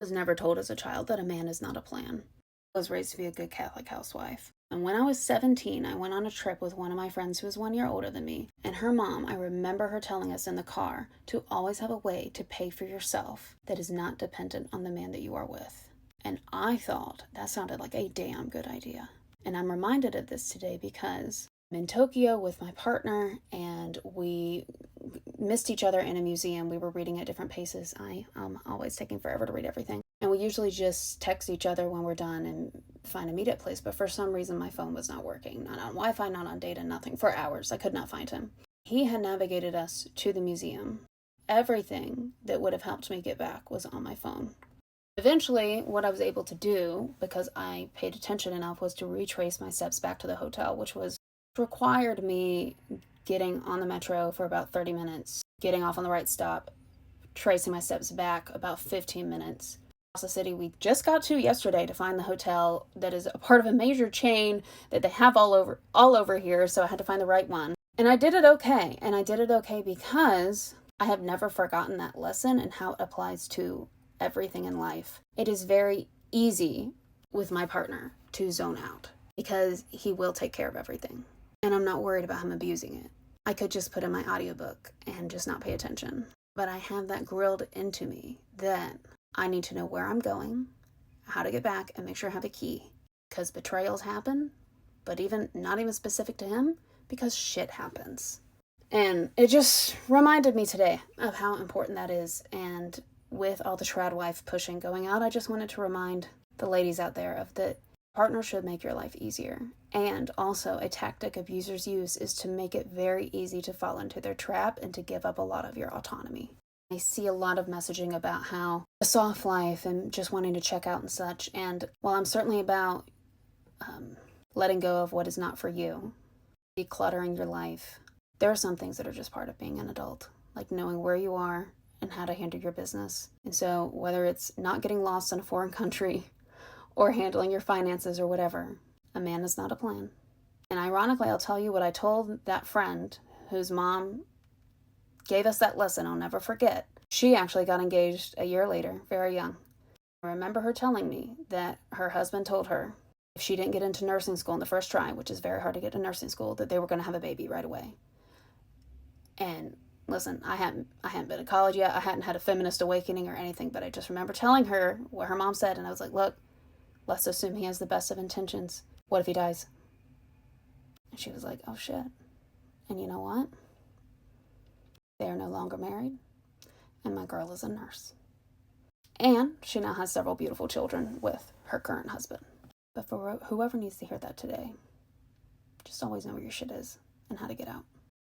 Was never told as a child that a man is not a plan. I was raised to be a good Catholic housewife. And when I was 17, I went on a trip with one of my friends who was 1 year older than me. And her mom, I remember her telling us in the car to always have a way to pay for yourself that is not dependent on the man that you are with. And I thought that sounded like a damn good idea. And I'm reminded of this today because I'm in Tokyo with my partner and we missed each other in a museum. We were reading at different paces. I always taking forever to read everything. And we usually just text each other when we're done and find a meetup place. But for some reason, my phone was not working. Not on Wi-Fi, not on data, nothing. For hours, I could not find him. He had navigated us to the museum. Everything that would have helped me get back was on my phone. Eventually, what I was able to do, because I paid attention enough, was to retrace my steps back to the hotel, which required me getting on the metro for about 30 minutes, getting off on the right stop, tracing my steps back about 15 minutes. Across the city we just got to yesterday to find the hotel that is a part of a major chain that they have all over here, so I had to find the right one. And I did it okay. And I did it okay because I have never forgotten that lesson and how it applies to everything in life. It is very easy with my partner to zone out because he will take care of everything. And I'm not worried about him abusing it. I could just put in my audiobook and just not pay attention. But I have that grilled into me that I need to know where I'm going, how to get back, and make sure I have a key. Because betrayals happen, but not even specific to him, because shit happens. And it just reminded me today of how important that is. And with all the trad wife pushing going out, I just wanted to remind the ladies out there of that partner should make your life easier. And also, a tactic abusers use is to make it very easy to fall into their trap and to give up a lot of your autonomy. I see a lot of messaging about how a soft life and just wanting to check out and such. And while I'm certainly about letting go of what is not for you, decluttering your life, there are some things that are just part of being an adult, like knowing where you are and how to handle your business. And so whether it's not getting lost in a foreign country or handling your finances or whatever, a man is not a plan. And ironically, I'll tell you what I told that friend whose mom gave us that lesson I'll never forget. She actually got engaged a year later, very young. I remember her telling me that her husband told her if she didn't get into nursing school in the first try, which is very hard to get to nursing school, that they were going to have a baby right away. And listen, I hadn't been to college yet. I hadn't had a feminist awakening or anything, but I just remember telling her what her mom said, and I was like, look, let's assume he has the best of intentions. What if he dies? And she was like, oh shit. And you know what? They are no longer married, and my girl is a nurse. And she now has several beautiful children with her current husband. But for whoever needs to hear that today, just always know where your shit is and how to get out.